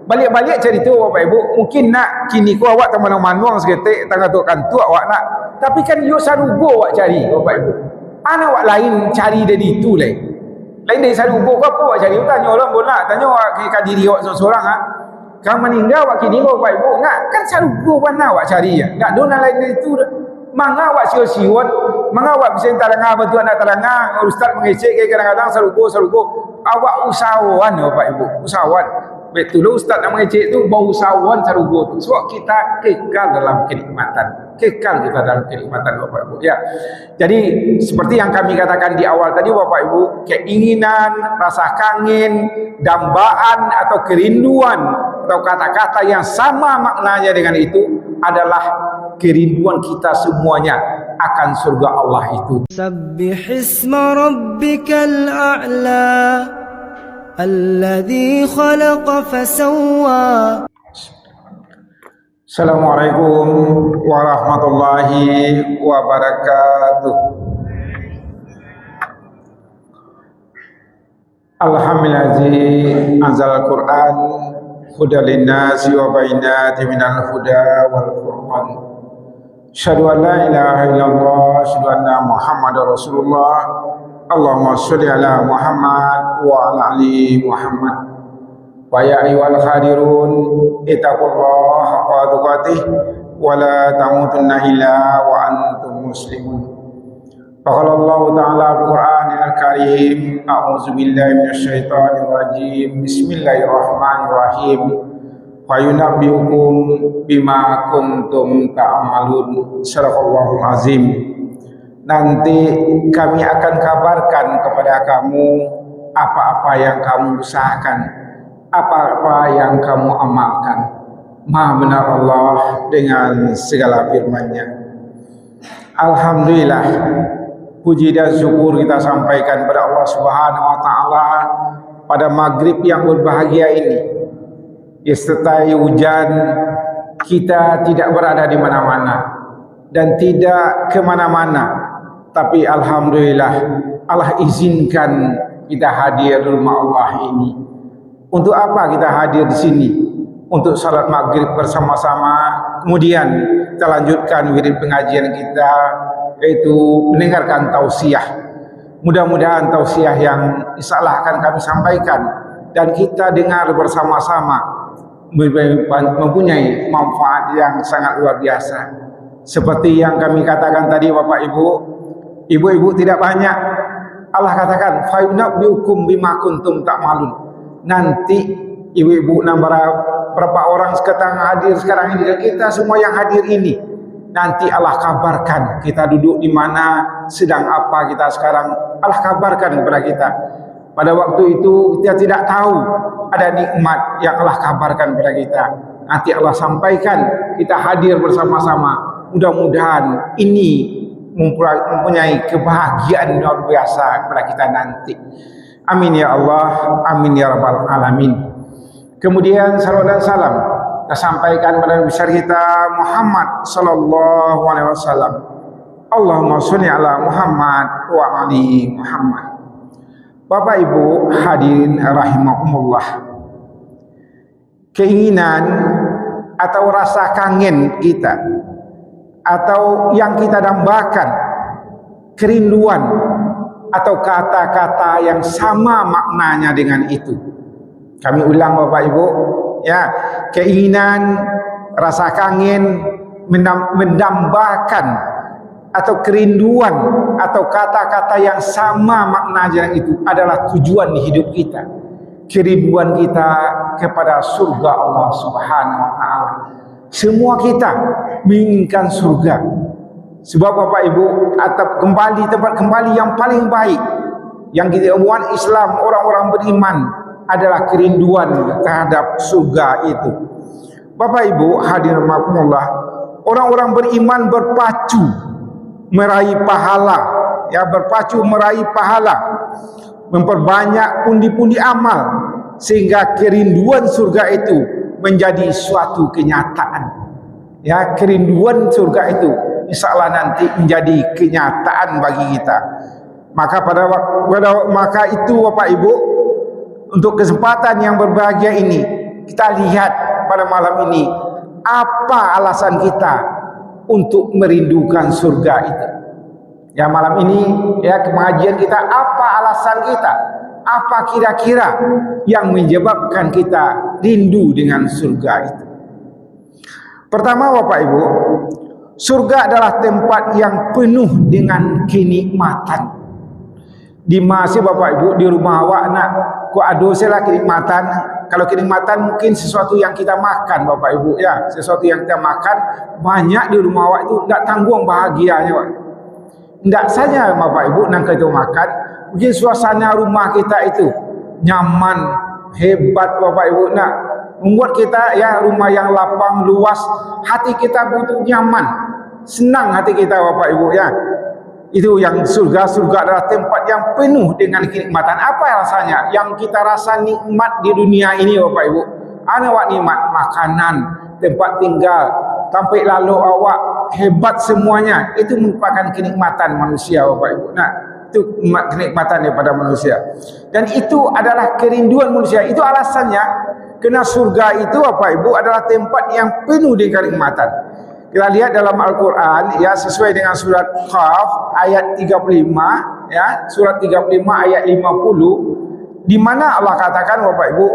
Balik-balik cerita Bapak Ibu, mungkin nak kini ku awak teman-teman seketik tengah tu kan tu awak nak. Tapi kan yo sarugo awak cari Bapak Ibu. Ana awak lain cari dari itu lain. Lain dari sarugo ke apa awak cari? Tanya orang bola, tanya awak ke diri awak seorang ah. Kau meninggal awak kini Bapak Ibu, nak kan sarugo mana awak cari ya. Enggak dona lain dari itu. Manga awak siot-siot, manga awak bisa taranga betul nak taranga, ustaz mengecek kadang-kadang sarugo. Awak usahawan Bapak Ibu, usahawan. Betul ustaz nak mengecek tu bau usahawan sarugo tu. Sebab kita kekal dalam kenikmatan. Kekal kita dalam kenikmatan Bapak Ibu. Ya. Jadi seperti yang kami katakan di awal tadi Bapak Ibu, keinginan, rasa kangen, dambaan atau kerinduan atau kata-kata yang sama maknanya dengan itu adalah kerinduan kita semuanya akan surga Allah itu. Sabbihisma rabbikal a'la alladzi khalaqa fasawwa. Assalamualaikum warahmatullahi wabarakatuh. Alhamdulillahi anzal Qur'an hudan linnasi wa bayyinatin minal huda wal furqan. Asyhadu an la ilaha illallah, asyhadu anna Muhammadar Rasulullah. Allahumma sholli ala Muhammad wa ala ali Muhammad. Wa ya ayyuhal hadirun ittaqullaha haqqa tuqatih wa la tamutunna illa wa antum muslimun. Faqala Allah ta'ala al-Qur'anil Karim, a'udzu billahi minasyaitonir rajim. Bismillahirrahmanirrahim. Wa yunabbiukum bima kuntum ta'malun. Shadaqallahul azim. Nanti kami akan kabarkan kepada kamu apa-apa yang kamu usahakan, apa-apa yang kamu amalkan. Maha benar Allah dengan segala firman-Nya. Alhamdulillah, puji dan syukur kita sampaikan kepada Allah Subhanahu wa taala pada maghrib yang berbahagia ini. Disertai hujan, kita tidak berada di mana-mana dan tidak ke mana-mana. Tapi alhamdulillah Allah izinkan kita hadir di rumah Allah ini. Untuk apa kita hadir di sini? Untuk salat maghrib bersama-sama. Kemudian kita lanjutkan wirid pengajian kita, yaitu mendengarkan tausiah. Mudah-mudahan tausiah yang insyaallah akan kami sampaikan dan kita dengar bersama-sama mempunyai manfaat yang sangat luar biasa. Seperti yang kami katakan tadi Bapak Ibu, ibu-ibu tidak banyak. Allah katakan fa yunabbiukum bima kuntum ta'malun. Nanti ibu-ibu berapa orang sekarang hadir sekarang ini dan kita semua yang hadir ini, nanti Allah kabarkan kita duduk di mana, sedang apa kita sekarang. Allah kabarkan kepada kita. Pada waktu itu kita tidak tahu ada nikmat yang Allah kabarkan kepada kita. Nanti Allah sampaikan, kita hadir bersama-sama. Mudah-mudahan ini mempunyai kebahagiaan luar biasa kepada kita nanti. Amin ya Allah, amin ya rabbal alamin. Kemudian salawat dan salam kita sampaikan kepada Nabi besar kita Muhammad sallallahu alaihi wasallam. Allahumma sholli ala Muhammad wa ali Muhammad. Bapak Ibu hadirin rahimakumullah. Keinginan atau rasa kangen kita atau yang kita dambakan, kerinduan atau kata-kata yang sama maknanya dengan itu. Kami ulang Bapak Ibu, ya, keinginan, rasa kangen, mendambakan atau kerinduan atau kata-kata yang sama maknanya itu adalah tujuan di hidup kita. Kerinduan kita kepada surga Allah Subhanahu wa taala. Semua kita menginginkan surga. Sebab Bapak Ibu, atap kembali, tempat kembali yang paling baik yang kita umat Islam, orang-orang beriman, adalah kerinduan terhadap surga itu. Bapak Ibu hadirin rahimakumullah, orang-orang beriman berpacu meraih pahala, ya, berpacu meraih pahala, memperbanyak pundi-pundi amal sehingga kerinduan surga itu menjadi suatu kenyataan. Ya, kerinduan surga itu insyaallah nanti menjadi kenyataan bagi kita. Maka maka itu Bapak Ibu, untuk kesempatan yang berbahagia ini kita lihat pada malam ini apa alasan kita untuk merindukan surga itu. Ya, malam ini ya pengajian kita, apa alasan kita? Apa kira-kira yang menyebabkan kita rindu dengan surga itu? Pertama, Bapak Ibu, surga adalah tempat yang penuh dengan kenikmatan. Di masa Bapak Ibu di rumah awak nak ku ado selah kenikmatan. Kalau kenikmatan mungkin sesuatu yang kita makan, Bapak Ibu ya, sesuatu yang kita makan banyak di rumah awak itu tak tanggung bahagianya, Pak. Tidak saja Bapak Ibu nang kita makan, mungkin suasana rumah kita itu nyaman, hebat Bapak Ibu nak membuat kita ya rumah yang lapang, luas, hati kita butuh nyaman, senang hati kita Bapak Ibu ya. Itu yang surga adalah tempat yang penuh dengan kenikmatan. Apa rasanya? Yang kita rasa nikmat di dunia ini Bapak Ibu. Ana awak nikmat makanan, tempat tinggal, sampai lalu awak hebat semuanya. Itu merupakan kenikmatan manusia Bapak Ibu. Nah, itu kenikmatan daripada manusia. Dan itu adalah kerinduan manusia. Itu alasannya karena surga itu Bapak Ibu adalah tempat yang penuh dengan kenikmatan. Kita lihat dalam Al-Quran ya, sesuai dengan surat Qaf ayat 35 ya, surat 35 ayat 50, di mana Allah katakan Bapak Ibu,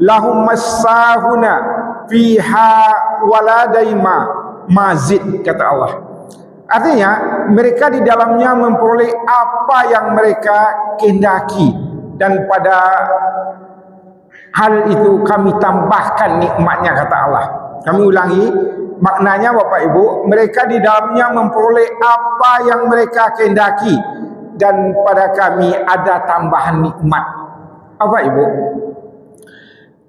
lahum masahuna fiha waladaima mazid, kata Allah. Artinya mereka di dalamnya memperoleh apa yang mereka kehendaki, dan pada hal itu kami tambahkan nikmatnya, kata Allah. Kami ulangi, maknanya Bapak Ibu, mereka di dalamnya memperoleh apa yang mereka kehendaki, dan pada kami ada tambahan nikmat. Bapak Ibu,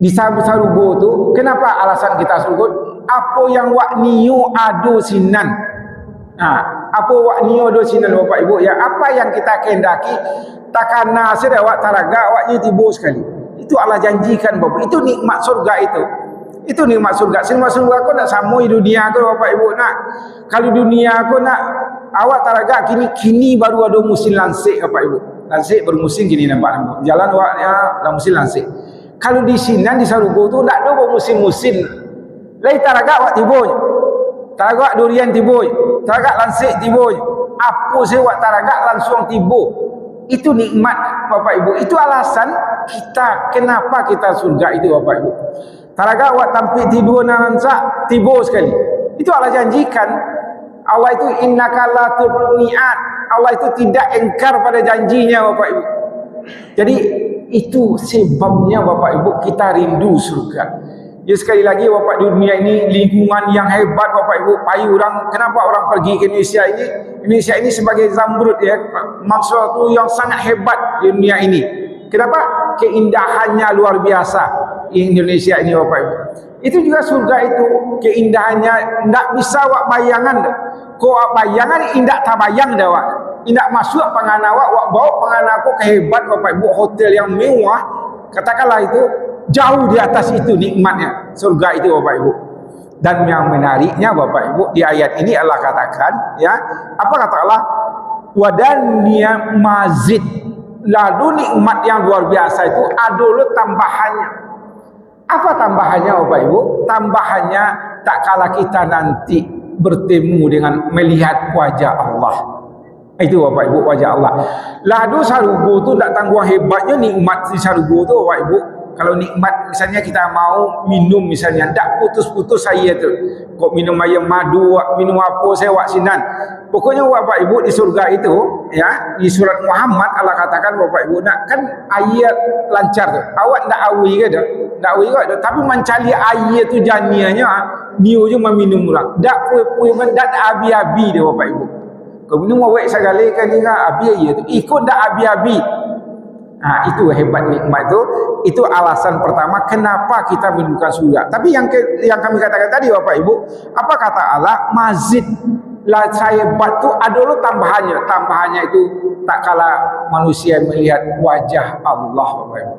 di sarugo tu, kenapa alasan kita sarugo? Apa yang wak niu ado sinan. Nah, apa wak niu ado sinan Bapak Ibu ya? Apa yang kita kehendaki, takana sedaya wak taraga waknya tibo sekali. Itu Allah janjikan Bapak. Itu nikmat surga itu. Itu nikmat surga. Nikmat surga aku nak samui dunia aku Bapak Ibu nak. Kalau dunia aku nak awak taraga kini baru ada musim lansik Bapak Ibu. Lansik baru musim gini nampak. Jalan awaknya lah musim lansik. Kalau di sini di sarugo tu tak ada musim-musim. Lai taraga awak tiboy. Taraga awak durian tiboy. Taraga lansik tiboy. Apa sih awak taraga langsung tibo. Itu nikmat Bapak Ibu. Itu alasan kita kenapa kita surga itu Bapak Ibu. Taraga awak tampil tidur nansa tibo sekali. Itu Allah janjikan. Allah itu innaka la tu'mi'at. Allah itu tidak engkar pada janjinya Bapak Ibu. Jadi itu sebabnya Bapak Ibu kita rindu surga. Ya, sekali lagi Bapak, di dunia ini lingkungan yang hebat Bapak Ibu. Pai orang, kenapa orang pergi ke Indonesia ini? Indonesia ini sebagai zamrud ya, maksud yang sangat hebat di dunia ini. Kenapa? Keindahannya luar biasa Indonesia ini Bapak Ibu. Itu juga surga itu, keindahannya ndak bisa wak bayangan. Ko wak bayangan indak tabayang dah wak. Indak masuk pangana wak bawa pangana ko kehebat Bapak Ibu, hotel yang mewah. Katakanlah itu jauh di atas itu nikmatnya surga itu Bapak Ibu. Dan yang menariknya Bapak Ibu, di ayat ini Allah katakan ya, apa kata Allah? Wadaniya mazid. Lalu nikmat yang luar biasa itu ada tambahannya. Apa tambahannya Bapak Ibu? Tambahannya tak kala kita nanti bertemu dengan melihat wajah Allah. Itu Bapak Ibu, wajah Allah. Lalu sarugo tu tak tanggung hebatnya nikmat di sarugo tu Bapak Ibu. Kalau nikmat misalnya kita mau minum misalnya, tak putus-putus saya tu. Kok minum air madu, minum apa saya wak sinan. Pokoknya Bapak Ibu di surga itu ya, di surat Muhammad Allah katakan Bapak Ibu nak kan air lancar tu. Awak ndak awi ke dah? Ndak awi ke dah, tapi mencari air tu janianya niu je meminum orang. Ndak puy ndak abi-abi dia Bapak Ibu. Kau minum awak segala kali kan abi air tu. Ikut ndak abi-abi. Nah, itu hebat nikmat itu. Itu alasan pertama kenapa kita merindukan surga. Tapi yang kami katakan tadi Bapak Ibu, apa kata Allah? Mazid lah hebat tu adalah tambahannya. Tambahannya itu tak kala manusia melihat wajah Allah Bapak Ibu.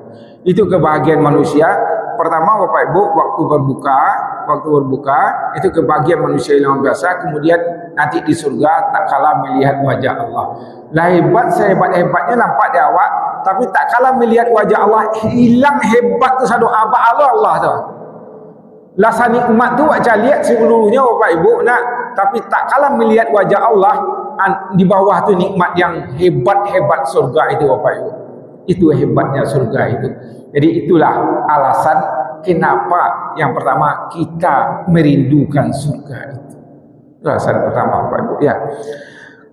Itu kebahagiaan manusia. Pertama Bapak Ibu, waktu berbuka itu kebahagiaan manusia yang luar biasa. Kemudian nanti di surga tak kala melihat wajah Allah. Lah hebat sehebat-hebatnya nampak di awak tapi tak kalah melihat wajah Allah, hilang hebat tu satu apa Allah tu. Lasa nikmat tu wak lihat seluruhnya Bapak Ibu nak, tapi tak kalah melihat wajah Allah di bawah tu nikmat yang hebat-hebat surga itu Bapak Ibu. Itu hebatnya surga itu. Jadi itulah alasan kenapa yang pertama kita merindukan surga itu. Itu alasan pertama Bapak Ibu ya.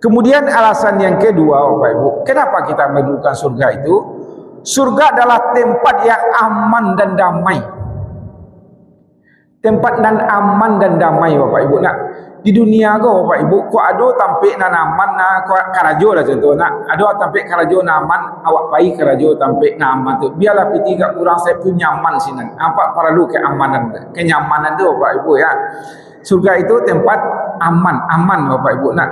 Kemudian alasan yang kedua Bapak Ibu, kenapa kita merindukan surga itu? Surga adalah tempat yang aman dan damai. Tempat dan aman dan damai Bapak Ibu nak. Di dunia ko Bapak Ibu ko ado tampik nanaman na karajo lah contoh nak. Ado tampik karajo naman awak pai karajo tampik naman tu. Biarlah piti gak kurang saya pun nyaman sinan. Apa perlu keamanan, kenyamanan tu Bapak Ibu ya. Surga itu tempat aman Bapak Ibu nak.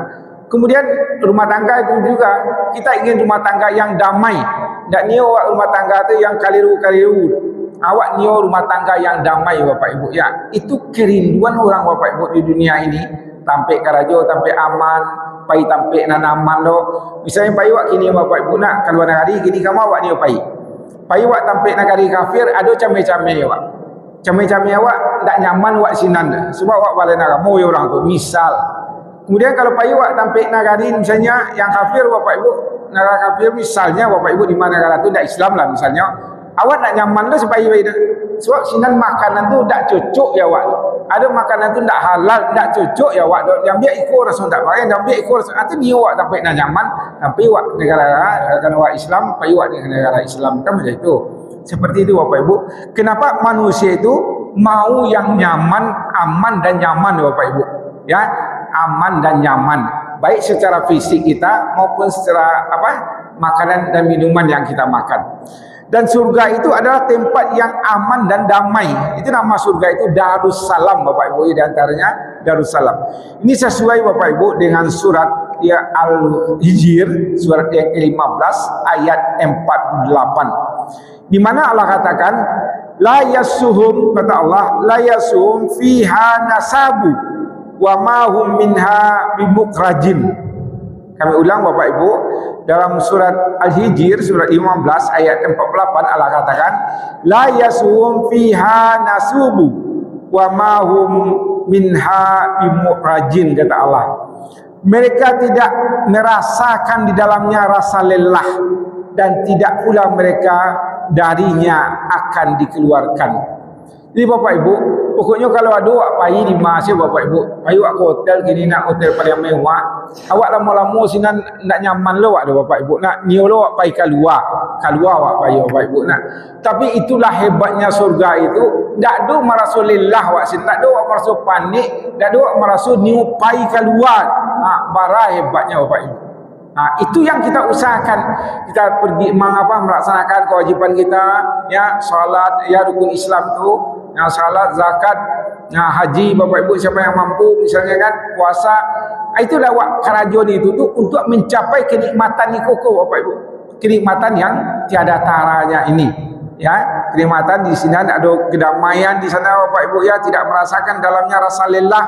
Kemudian rumah tangga itu juga kita ingin rumah tangga yang damai. Ndak nio rumah tangga tu yang kaliru-kaliru. Awak nio rumah tangga yang damai Bapak Ibu ya. Itu kerinduan orang Bapak Ibu di dunia ini. Tampik karajo, tampik aman, pai tampik nanaman lo. Misalnya pai wak kini Bapak Ibu nak kalau negari kini kamu awak nio pai. Pai wak tampik negari kafir ado came-came awak. Came-came awak ndak nyaman wak sinan. Sebab awak balik nagamu ya orang tu. Misal. Kemudian kalau pai wak tampik negari misalnya yang kafir Bapak Ibu, negara kafir misalnya Bapak Ibu di mana negara tu ndak Islam lah misalnya. Awak nak nyaman tu supaya baik. Sebab sinan makanan tu tak cocok ya awak. Ada makanan tu tak halal, tak cocok ya awak. Yang biar ikut rasa tak baik, yang biar ikut rasa. Itu ni awak sampai nak nyaman, tapi awak negara kan awak Islam, pai awak dengan negara Islam kan macam itu. Seperti itu Bapak Ibu. Kenapa manusia itu mau yang nyaman, aman dan nyaman Bapak Ibu? Ya, aman dan nyaman. Baik secara fisik kita maupun secara makanan dan minuman yang kita makan. Dan surga itu adalah tempat yang aman dan damai. Itu nama surga itu Darussalam Bapak Ibu, di antaranya Darussalam. Ini sesuai Bapak Ibu dengan surat ya Al-Hijr, surat yang ke-15 ayat 48. Di mana Allah katakan la yasuhum, kata Allah, la yasuhum fiha nasabu wa ma hum minha bimukrajin. Kami ulang Bapak Ibu, dalam surat Al-Hijr surat 15 ayat 48 Allah katakan la yasum fiha nasubu wa ma hum minha bimukrajin, kata Allah. Mereka tidak merasakan di dalamnya rasa lelah dan tidak pula mereka darinya akan dikeluarkan. Jadi Bapak Ibu, pokoknya kalau ada awak pai di Malaysia Bapak Ibu, pai awak ke hotel gini nak hotel paling mewah, awak lama-lama sinan nak nyaman lo awak Bapak Ibu, nak nio lo awak pai keluar awak pai Bapak Ibu nak. Tapi itulah hebatnya surga itu, ndak do merasa lelah awak sin, ndak do awak merasa panik, ndak do awak merasa nio pai keluar. Bara hebatnya Bapak Ibu. Itu yang kita usahakan. Kita pergi melaksanakan kewajiban kita ya, salat ya, rukun Islam tu ya, salat, zakat, ya, haji Bapak Ibu siapa yang mampu misalnya kan, puasa. Itulah wak karajon itu tu untuk mencapai kenikmatan ni kokoh Bapak Ibu. Kenikmatan yang tiada taranya ini. Ya, kenikmatan di sini ada kedamaian di sana Bapak Ibu ya, tidak merasakan dalamnya rasa lelah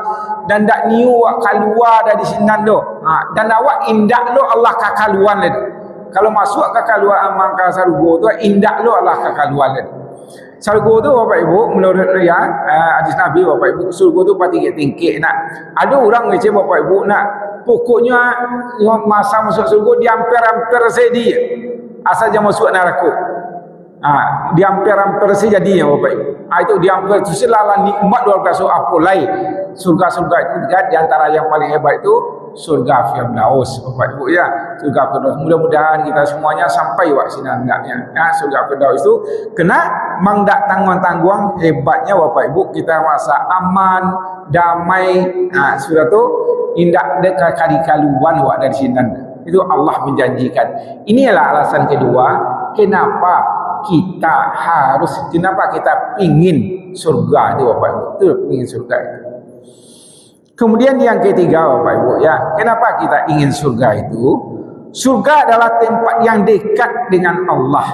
dan dak niu wak keluar dari sini do. Dan awak indak lo Allah kakaluan le. Kalau masuk kakaluan amangka sargo tu indak lo Allah kakaluan le. Sargo tu Bapak Ibu menurut ya hadis Nabi Bapak Ibu, surga tu pati tingkik nak. Ada orang ngece Bapak Ibu nak pokoknya masa masuk surga dia hampir-hampir sedi asal jangan masuk neraka. Di hampir-hampir saja dia Bapak Ibu. Itu di hampir itu selalah nikmat luar biasa apalai. Surga-surga itu di antara yang paling hebat itu surga Firdaus Bapak Ibu ya. Surga Firdaus. Mudah-mudahan kita semuanya sampai wak sinan hendaknya. Ya, surga Firdaus itu kena mangdak tangguang-tangguang hebatnya Bapak Ibu, kita merasa aman, damai. Surga itu indak dekat kali-kaluan wak dari sinan. Itu Allah menjanjikan. Inilah alasan kedua kenapa kita ingin surga itu Bapak Ibu. Itu ingin surga itu. Kemudian yang ketiga Bapak Ibu ya, kenapa kita ingin surga itu? Surga adalah tempat yang dekat dengan Allah.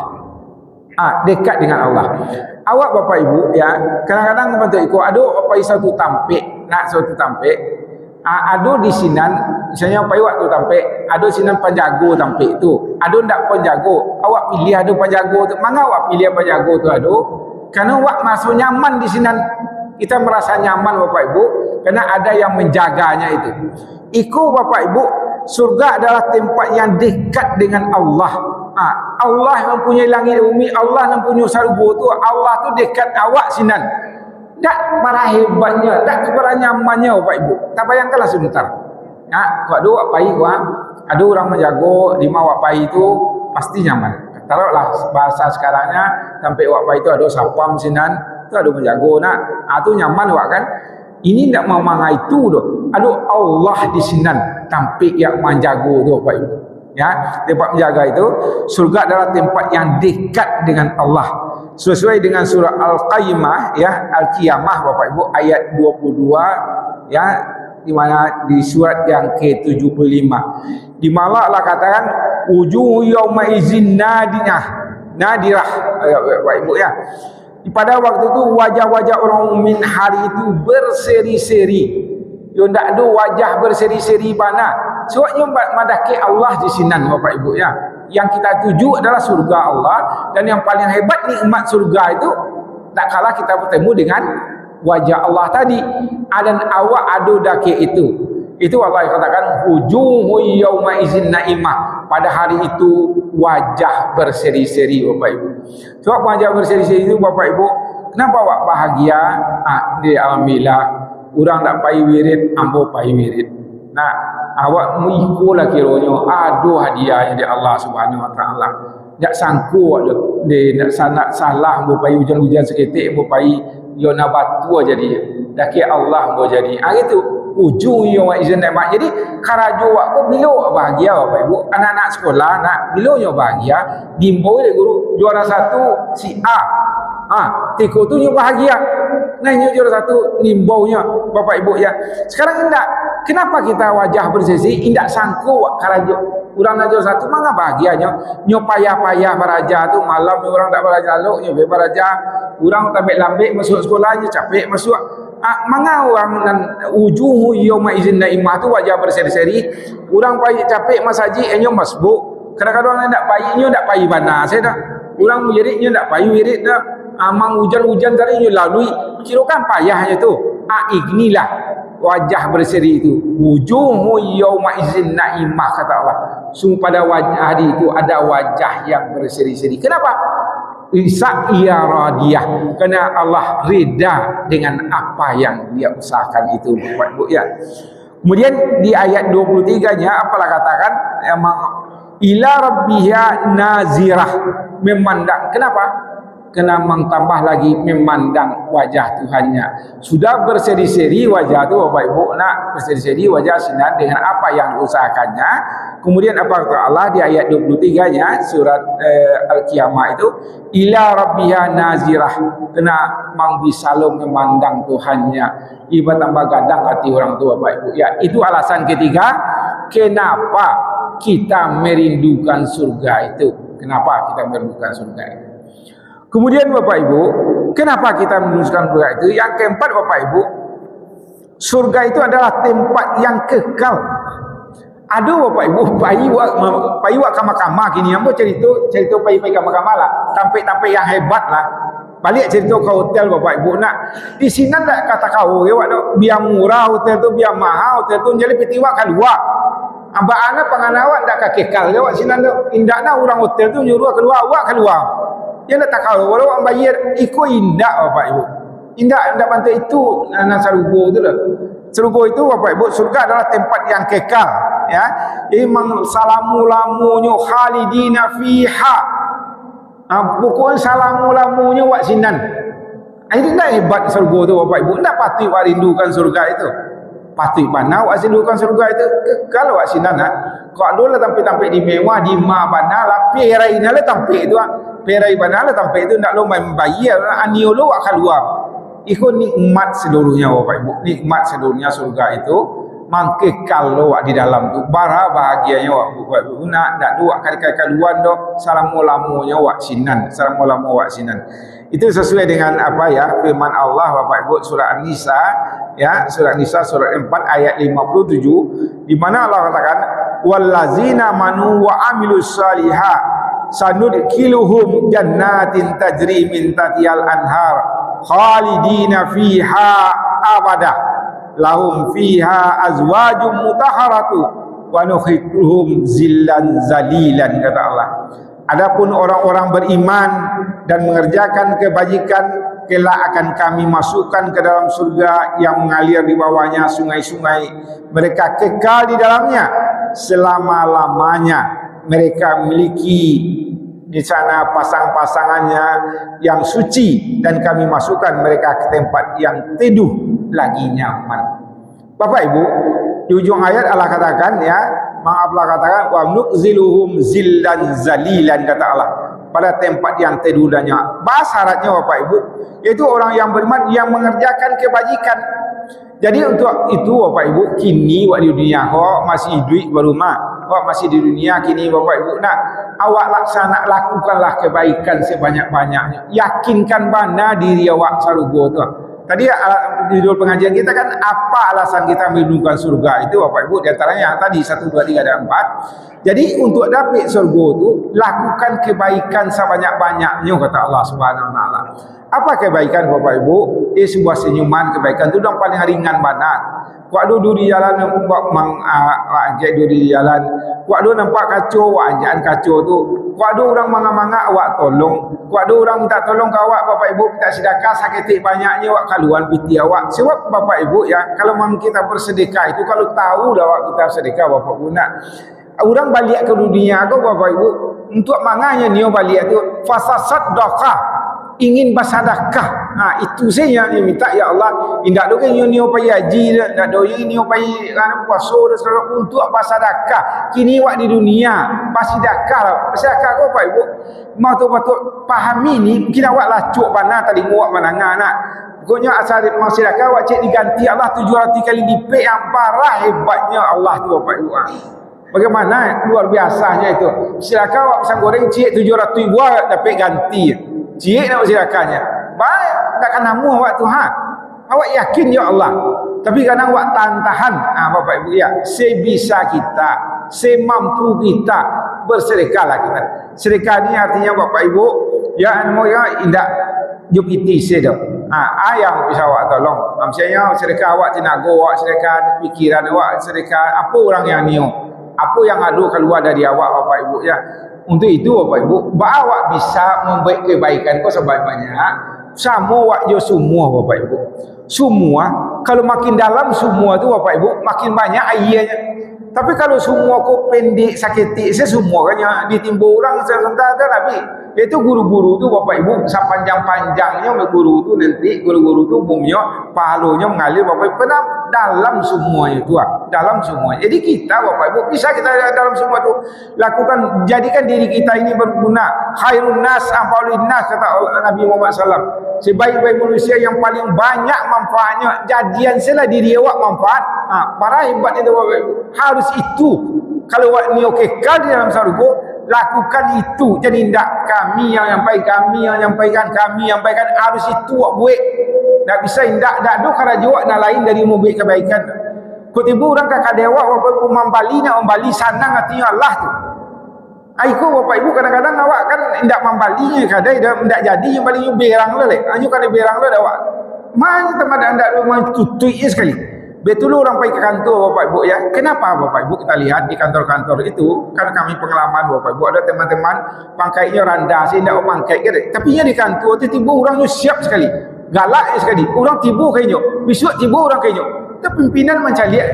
Dekat dengan Allah. Awak Bapak Ibu ya, kadang-kadang bentuk ikut ada apa satu tampik, nak satu tampik. Ada di sinan, misalnya pai waktu tampik, ada sinan penjago tampik tu. Ada ndak penjago, awak pilih ada penjago tu. Mana awak pilih penjago tu ada? Karena awak masuk nyaman di sinan. Kita merasa nyaman Bapak Ibu, karena ada yang menjaganya itu. Iku Bapak Ibu, surga adalah tempat yang dekat dengan Allah. Allah mempunyai langit bumi, Allah mempunyai surga tu, Allah tu dekat awak sinan. Tak para hebatnya, tak para nyamannya Bapak Ibu. Tak bayangkanlah sebentar. Kau ada awak pai gua, ada orang menjago di awak pai itu pasti nyaman. Taruhlah bahasa sekarangnya, sampai awak pai itu ada sapam sinan, tu ada menjago nak. Tu nyaman awak kan? Ini tidak mau mangai itu doh. Ada Allah di sinan, tampik yang menjago tu Bapak Ibu. Ya, tempat menjaga itu, surga adalah tempat yang dekat dengan Allah. Sesuai dengan surah Al-Qayyimah ya, Al-Qiyamah Bapak Ibu ayat 22 ya, di mana di surat yang ke-75. Di mana Allah katakan wujuh yauma izin nadirah Bapak Ibu ya. Pada waktu itu wajah-wajah orang mukmin hari itu berseri-seri. Yo ndak ada wajah berseri-seri mana. Sebabnya madaki Allah di sinan Bapak Ibu ya. Yang kita tuju adalah surga Allah, dan yang paling hebat nikmat surga itu tak kalah kita bertemu dengan wajah Allah tadi. Dan awak ada daki itu. Itu Allah katakan wujuhu yauma izin naimah. Pada hari itu wajah berseri-seri Bapak Ibu. Sebab wajah berseri-seri itu Bapak Ibu, kenapa awak bahagia? Di alhamdulillah, orang tak pai wirid, ambo pai wirid. Nah, awak mengikulah kiranya ada hadiahnya dari Allah Subhanahu Wa Taala. Tak sangku ada dia nak salah ambo pai hujan-hujan seketik, ambo pai yo na batu jadi. Dak Allah ambo jadi. Itu ujung yang izin nikmat. Jadi karajo awak ko bila awak bahagia Bapak Ibu, anak-anak sekolah nak bila yo bahagia, dimbau oleh guru juara satu si A. Tiko tu nyo bahagia. Nah, nyo juara satu nimbaunya Bapak Ibu ya. Sekarang enggak. Kenapa kita wajah bersesi indak sangku karajo urang najor satu mana bahagianya nyo payah-payah baraja tu malam orang tak baraja lo nyo be baraja urang tambah lambek masuk sekolahnya capek masuk mana orang dan wujuhu yauma izin naimah tu wajah berseri-seri urang payah capek masaji nyo masbuk kadang-kadang ndak payah nyo ndak payah bana saya dah urang wirid nyo ndak payah wirid dah amang hujan-hujan tadi nyo lalui kirakan payahnya tu ignilah wajah berseri itu wujuhu yauma izin naimah kata Allah. Sungguh pada wajah hari itu ada wajah yang berseri-seri. Kenapa? Isa ia radiyah, karena Allah rida dengan apa yang dia usahakan itu Bapak Ibu ya. Kemudian di ayat 23-nya apalah katakan emang ila rabbiha nazirah, memandang. Kenapa? Kena mentambah lagi memandang wajah Tuhannya. Sudah berseri-seri wajah tu Bapak Ibu nak berseri-seri wajah sinar dengan apa yang diusahakannya. Kemudian apa kata Allah di ayat 23-nya surat Al-Qiyamah itu ila rabbiha nazirah, kena mangbisalum memandang Tuhannya. Ibarat tambah gadang hati orang tua Bapak Ibu. Ya, itu alasan ketiga kenapa kita merindukan surga itu. Kenapa kita merindukan surga itu? Kemudian Bapak Ibu, kenapa kita meneruskan surga itu? Yang keempat Bapak Ibu, surga itu adalah tempat yang kekal. Ada Bapak Ibu, payi wak kama-kama kini yang cerita payi kama-kama lah, tampik-tampik yang hebat lah. Balik cerita ke hotel Bapak Ibu nak. Di sini tak kata kau, biar murah hotel tu, biar mahal hotel tu, jadi petiwak keluar. Amba ana panganawak tak kekal jawab sini indakna orang hotel tu nyuruh keluar, awak keluar. Yang nak tahu walau orang bayar ikut indak Bapak Ibu. Indak bantu itu anak sarugo itu lah. Sarugo itu Bapak Ibu, surga adalah tempat yang kekal ya. Jadi salamu-lamunyo khalidina fiha. Pokoknya salamu-lamunyo wak sinan. Ini dah hebat surga itu Bapak Ibu. Ndak patut wak rindukan surga itu. Patut mana wak rindukan surga itu kekal wak sinan. Kalau dulu tampil-tampil di mewah di ma bana lah perai nala tampil itu perai bana lah tampil itu ndak lo main bayar aniolo akan luar. Itu nikmat seluruhnya Bapak Ibu, nikmat seluruhnya surga itu. mangkekal lo di dalam tu bara bahagianya wak buat guna dak dua kali kaluan do salamu-lamunya wak sinan salamu-lamu wak sinan. Itu sesuai dengan apa ya firman Allah Bapak Ibu surah An-Nisa ya, surah An-Nisa surah 4 ayat 57 di mana Allah katakan wallazina manu wa amilus salihah sanudkhiluhum jannatin tajri min tahtihal anhar khalidina fiha abada lahum fiha azwajum mutahharatu wa nukhituhum zillan zalilan, kata Allah. Adapun orang-orang beriman dan mengerjakan kebajikan, kelak akan kami masukkan ke dalam surga yang mengalir di bawahnya sungai-sungai. Mereka kekal di dalamnya selama-lamanya. Mereka memiliki di sana pasang-pasangannya yang suci dan kami masukkan mereka ke tempat yang teduh lagi nyaman. Bapak Ibu, di ujung ayat Allah katakan ya, Allah katakan wa nuziluhum zillan zalilan, kata Allah, pada tempat yang teduh dan nyaman. Bahasa syaratnya Bapak Ibu, yaitu orang yang beriman yang mengerjakan kebajikan. Jadi untuk itu Bapak Ibu, kini wak di dunia kok masih hidup berumah, kok masih di dunia kini Bapak Ibu, nak awak lakukanlah kebaikan sebanyak-banyaknya. Yakinkan mana diri awak sarugo tu. Tadi judul pengajian kita kan apa alasan kita merindukan surga itu Bapak Ibu, di antaranya tadi 1 2 3 dan 4. Jadi untuk dapat surga itu lakukan kebaikan sebanyak-banyaknya, kata Allah Subhanahu wa taala. Apa kebaikan Bapak Ibu? Sebuah senyuman kebaikan itu yang paling ringan banget. Waktu di jalan di jalan, waktu nampak kacau, anjaan kacau tu, waktu orang manga-manga awak tolong, waktu orang minta tolong ke awak Bapak Ibu, minta sedekah sakit banyaknya awak kaluan piti awak. Sebab Bapak Ibu ya, kalau memang kita bersedekah itu, kalau tahu dah awak kita sedekah Bapak Ibu, nak orang balik ke dunia kau Bapak Ibu, untuk manganya nio balik tu fasasadaqah, ingin bersedekah. Nah, itu saya yang minta ya Allah, indak do kan nio pai haji, ndak do nio pai kan puasa dan segala untuk bersedekah. Kini wak di dunia bersedekah. Bersedekah kau Bapak Ibu, mau tu patut pahami ni, mungkin awak lacuk mana tadi muak mananga nak. Pokoknya asal mau sedekah awak cek diganti Allah 700 kali lipat, yang parah hebatnya Allah tu Bapak Ibu. Bagaimana luar biasanya itu. Sedekah awak pisang goreng cek 700 ribu dapat ganti. Cik nak sedekahnya. Baik, takkan namu awak tu ha. Awak yakin ya Allah. Tapi kadang awak tahan-tahan. Bapak Ibu ya, sebisa kita, semampu kita bersedekahlah kita. Sedekah ni artinya Bapak Ibu ya, indak jub iti sedo. Ayam bisa awak tolong. Misalnya sedekah awak tenaga awak, sedekah pikiran awak, sedekah apa orang yang niu. Apa yang ada keluar dari awak Bapak Ibu ya. Untuk itu Bapak Ibu, awak bisa membuat kebaikan kau sebanyak-banyak sama awak jo semua Bapak Ibu. Semua, kalau makin dalam semua tu Bapak Ibu, makin banyak airnya. Tapi kalau semua kau pendek sakit, semua kan ditimbul orang sebentar Nabi. Itu guru-guru tu Bapak Ibu, sepanjang-panjangnya guru tu nanti guru-guru tu bumnya pahalanya mengalir Bapak Ibu pernah dalam semuanya itu, dalam semua. Jadi kita Bapak Ibu bisa kita dalam semua tu lakukan, jadikan diri kita ini berguna. Khairun nas amfalun nas, kata Nabi Muhammad SAW. Sebaik-baik manusia yang paling banyak manfaatnya, jadian sela diri awak manfaat. Para hebat itu Bapak Ibu. Harus itu. Kalau awak ni kekal di dalam surga, lakukan itu. Jadi tidak kami yang nyampaikan, harus itu awak buat. Tak bisa indak dak do karaja awak nak lain dari membuat kebaikan. Kutibu orang kakak dewa Bapak Ibu membali sanang artinya Allah tu. Aiko Bapak Ibu kadang-kadang awak kan indak membali kadai dah indak jadi yang paling berang le. Anyu kan berang le awak. Man teman ndak do man tutui sekali. Betul orang pergi ke kantor Bapak Ibu ya. Kenapa Bapak Ibu kita lihat di kantor-kantor itu, kan kami pengalaman Bapak Ibu, ada teman-teman pangkainya rendah, saya tidak pangkai ke. Tapi di kantor tiba-tiba orangnya siap sekali. Galak sekali. Orang tiba kayaknya. Besok tiba orang kayaknya. Itu pimpinan macam lihat.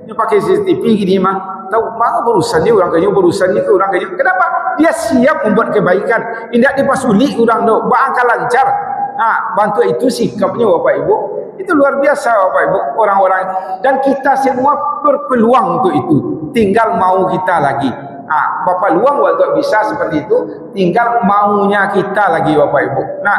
Dia pakai CCTV gini mah. Tahu mana berurusan ni orang kayaknya, berurusan ni ke orang kayaknya. Kenapa? Dia siap membuat kebaikan. Tidak dipasuli orang tu. Bangka lancar. Bantu itu sikapnya Bapak Ibu. Itu luar biasa Bapak Ibu, orang-orang, dan kita semua berpeluang untuk itu, tinggal mau kita lagi. Bapak luang untuk bisa seperti itu, tinggal maunya kita lagi Bapak Ibu. Nah,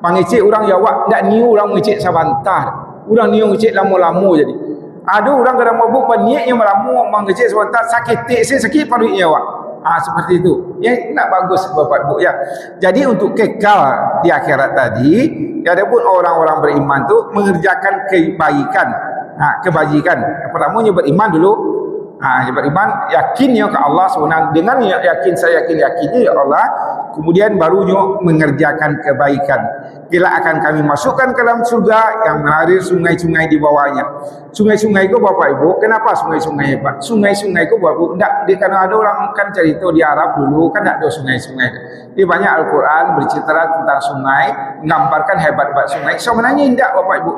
mengicik orang Jawa, tak niu orang mengicik sabantar, orang niu mengicik lama-lama jadi. Ada orang kadang mabuk niatnya melamu mengecek sebentar sakit sakit paruhnya awak. Seperti itu. Ya nak bagus Bapak Ibu ya. Jadi untuk kekal di akhirat tadi, adapun orang-orang beriman tu mengerjakan kebaikan. Kebajikan. Yang pertamanya beriman dulu. Beriman yakinnya ke Allah SWT. Dengan yakin saya yakinnya ya Allah, kemudian barunya mengerjakan kebaikan. Bila akan kami masukkan ke dalam surga yang mengalir sungai-sungai di bawahnya. Sungai-sungai itu Bapak Ibu, kenapa sungai-sungai Pak? Sungai-sungai itu Bapak Ibu, karena ada orang kan cerita di Arab dulu kan tak ada sungai-sungai. Di banyak Al-Quran bercerita tentang sungai, menggambarkan hebat-hebat sungai. Sebenarnya tidak Bapak Ibu.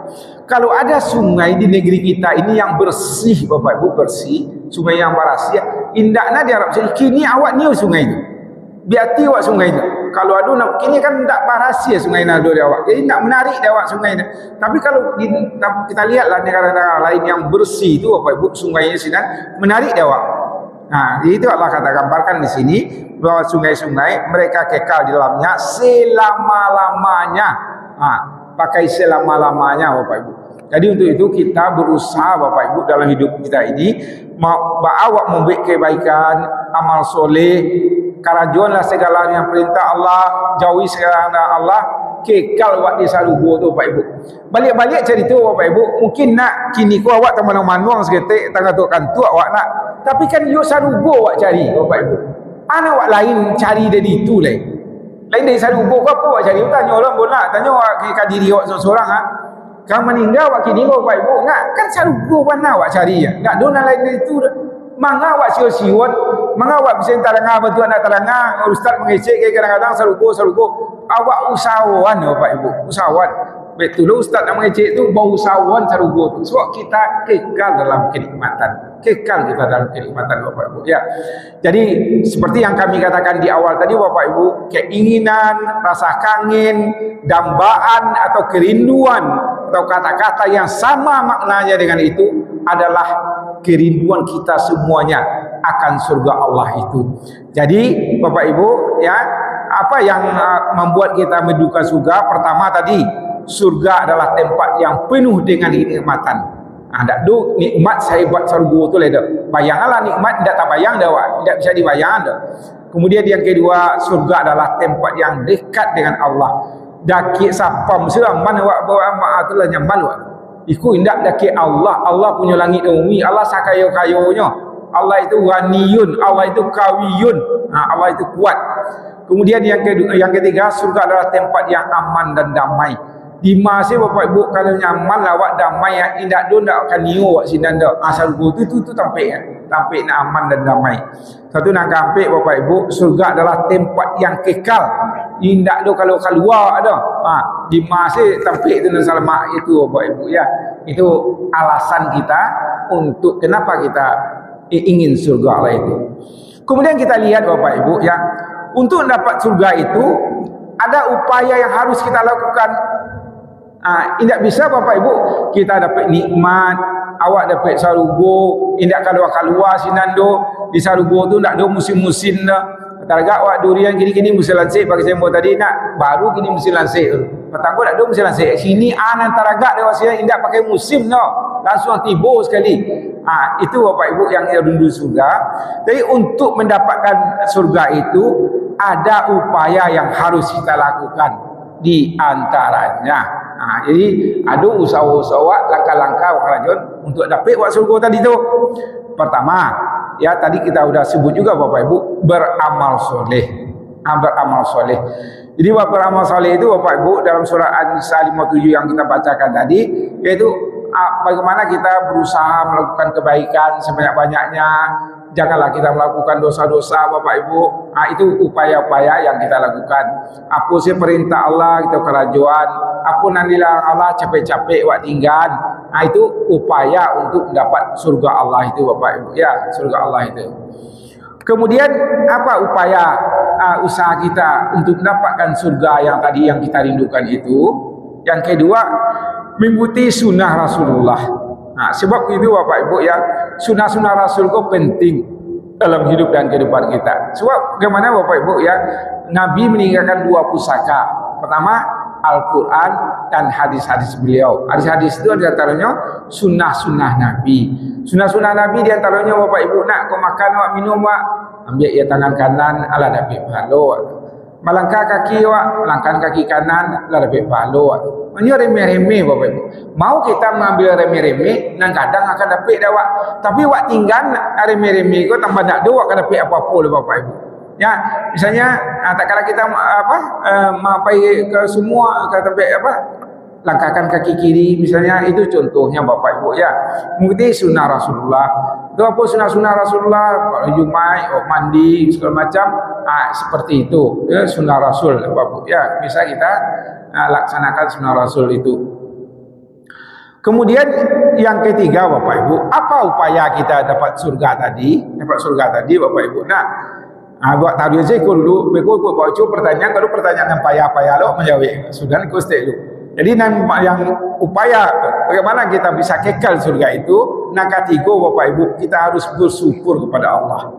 Kalau ada sungai di negeri kita ini yang bersih Bapak Ibu, bersih, sungai yang barasia, indahnya di Arab Saudi. Kini awak ni sungai itu. Biati awak sungai itu. Kalau ada nak kini kan tak barasia sungai nado di awak. Jadi tak menarik di awak sungai itu. Tapi kalau kita lihatlah negara-negara lain yang bersih itu Bapak Ibu, sungainya sini menarik di awak. Itu Allah kata gambarkan di sini bahwa sungai-sungai mereka kekal di dalamnya selama-lamanya. Pakai selama-lamanya Bapak Ibu. Jadi untuk itu kita berusaha Bapak Ibu dalam hidup kita ini awak membuat kebaikan, amal soleh, karajuanlah segala yang perintah Allah, jauhi segala Allah, kekal awak di salugo tu Bapak Ibu. Balik-balik cerita Bapak Ibu, mungkin nak kini ku awak teman-teman seketik tengah tu kan tu awak nak. Tapi kan yo salugo awak cari Bapak Ibu. Anak awak lain cari dari itu lain. Lain dari salugo ku apa awak cari? Tanya orang bola, tanya awak ke diri awak seorang Kamu meninggal awak kini Bapak Ibu enggak kan salugo mana awak cari ya. Enggak dona lain dari itu. Manga awak siot-siot, manga awak bisa taranga betul nak taranga, ustaz mengecek kadang-kadang salugo awak usahawan Bapak Ibu, usahawan. Betul ustaz nak mengecek tu bau usahawan salugo tu. Sebab kita kekal dalam kenikmatan. Kekal kita dalam kenikmatan Bapak Ibu ya. Jadi seperti yang kami katakan di awal tadi Bapak Ibu, keinginan, rasa kangen, dambaan atau kerinduan atau kata-kata yang sama maknanya dengan itu adalah kerinduan kita semuanya akan surga Allah itu. Jadi Bapak Ibu ya, apa yang membuat kita menduga surga? Pertama tadi, surga adalah tempat yang penuh dengan kenikmatan. Ada nikmat saya buat surga tu lah dah. Bayanglah nikmat tidak tak bayang dah, tidak bisa dibayang dah. Kemudian yang kedua, surga adalah tempat yang dekat dengan Allah. Daki sapam siram mana awak bawa mak itulah nyambal awak. Iku indak daki Allah. Allah punya langit dan bumi. Allah sakayo-kayonya. Allah itu ghaniyun, Allah itu kawiyun. Allah itu kuat. Kemudian yang ketiga, surga adalah tempat yang aman dan damai. Di masa Bapak Ibu kalau nyaman awak damai indak do ndak akan niu awak sinan dak. Asal tu tampik tampik nak aman dan damai. Satu nak kampik Bapak Ibu, surga adalah tempat yang kekal. Indak do kalau keluar ada. Di masa tampik tu dan selamat itu Bapak Ibu ya. Itu alasan kita untuk kenapa kita ingin surga Allah itu. Kemudian kita lihat Bapak Ibu ya, untuk dapat surga itu ada upaya yang harus kita lakukan. Tidak bisa Bapak Ibu kita dapat nikmat, awak dapat sarugo, indak keluar sinando di sarugo tu ndak ada musim-musim dah. Targa awak durian gini-gini musim lansik bagi saya tadi nak baru gini musim lansik. Petang nak ada musim lansik. Sini anan targa dia wasila indak pakai musim no. Langsung tiba sekali. Itu Bapak Ibu yang rindu surga. Jadi untuk mendapatkan surga itu ada upaya yang harus kita lakukan. Di antaranya jadi ada usaha-usaha langkah-langkah kerajaan untuk dapat buat surga tadi tu. Pertama ya, tadi kita sudah sebut juga Bapak Ibu, beramal soleh. Beramal soleh. Jadi beramal soleh itu Bapak Ibu dalam surah An-Nisa 57 yang kita bacakan tadi, yaitu bagaimana kita berusaha melakukan kebaikan sebanyak-banyaknya. Janganlah kita melakukan dosa-dosa Bapak Ibu. Itu upaya-upaya yang kita lakukan. Apa sih perintah Allah kita kerajuan, apa nandilah Allah capek-capek buat tinggal. Itu upaya untuk mendapat surga Allah itu Bapak Ibu ya, surga Allah itu. Kemudian apa upaya usaha kita untuk mendapatkan surga yang tadi yang kita rindukan itu? Yang kedua, mengikuti sunnah Rasulullah. Sebab itu Bapak Ibu ya, sunnah-sunnah Rasul itu penting dalam hidup dan kehidupan kita. Sebab bagaimana Bapak Ibu ya, Nabi meninggalkan dua pusaka. Pertama, Al-Quran dan hadis-hadis beliau. Hadis-hadis itu di antaranya sunnah-sunnah Nabi. Sunnah-sunnah Nabi di antaranya Bapak Ibu nak kau makan awak minum awak ambil ia tangan kanan ala dapat pahala. Melangkah kaki awak, langkahkan kaki kanan ala dapat pahala. Ini remeh-remeh Bapak Ibu. Mau kita mengambil remeh-remeh dan kadang akan dapat dah awak. Tapi awak tinggal remeh-remeh kau tambah nak do akan dapat apa-apa oleh Bapak Ibu. Ya, misalnya tak kala kita pergi ke semua ke tempat langkahkan kaki kiri misalnya, itu contohnya Bapak Ibu ya. Mengikuti sunnah Rasulullah. Itu apa sunnah-sunnah Rasulullah? Kalau Jumat, mandi segala macam, seperti itu ya, sunnah Rasul Bapak Ibu ya. Bisa kita laksanakan sunnah Rasul itu. Kemudian yang ketiga Bapak Ibu, apa upaya kita dapat surga tadi? Dapat surga tadi Bapak Ibu. Nah, buat tahu aja ikut dulu, ikut baca pertanyaan, kalau pertanyaan yang payah-payah lo menjawab, sudah ikut stay dulu. Jadi yang upaya bagaimana kita bisa kekal surga itu, nah ketiga Bapak Ibu, kita harus bersyukur kepada Allah.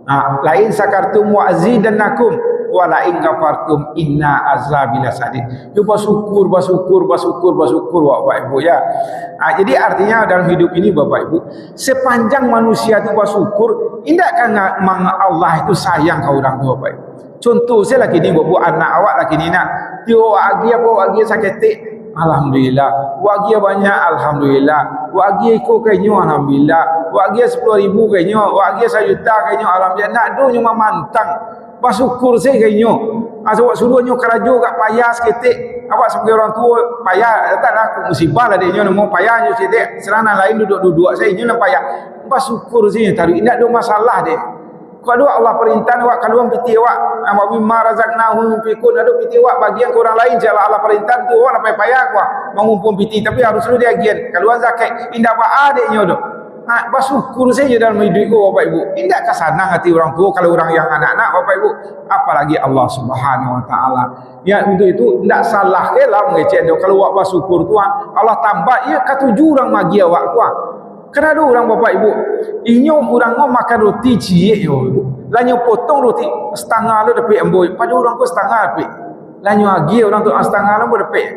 Nah, lain sakartum wa azidannakum wa la in kafartum inna azabi lasadid. Itu bersyukur Bapak Ibu ya. Nah, jadi artinya dalam hidup ini Bapak Ibu, sepanjang manusia itu bersyukur, indahkan Allah itu sayang ke orang tua Bapak Ibu. Contoh saya lagi ni buat anak awak lagi ni nak dia wagi sakit alhamdulillah, wagi banyak alhamdulillah, wagi ikut kenyo alhamdulillah, wagi 10,000 kenyo, wagi 1 juta kenyo alhamdulillah. Nak do nyuma mantang bersyukur saya kenyo. Awak suruhnya kerajo kat payah sikit. Awak sebagai orang tua payah taklah musibah lah dia nemu payah sikit. Serana lain duduk-duduk saya nyo nak payah. Bersyukur saya tarik indak ada masalah dia. Kalau Allah perintah awak kaluan piti awak, wa mimma razaqnahum yunfiqun, ada piti awak bagian ke orang lain jala Allah perintah tu awak nak payah awak mengumpul piti, tapi harus lu dia bagian. Kaluan zakat indak apa adiknya tu. Bersyukur saja dalam hidup ku Bapak Ibu. Indak kesanang hati orang tua kalau orang yang anak-anak Bapak Ibu, apalagi Allah Subhanahu wa taala. Ya untuk itu indak salah ke lah mengecek dia. Kalau awak bersyukur tu Allah tambah ya ketujuh orang magi awak ku. Kena ada orang Bapak Ibu, inyo orang mau makan roti cie yo. Lanyo potong roti setengah lu dapat amboi, pada orang ku setengah dapat. Lanyo lagi orang tu setengah lu dapat.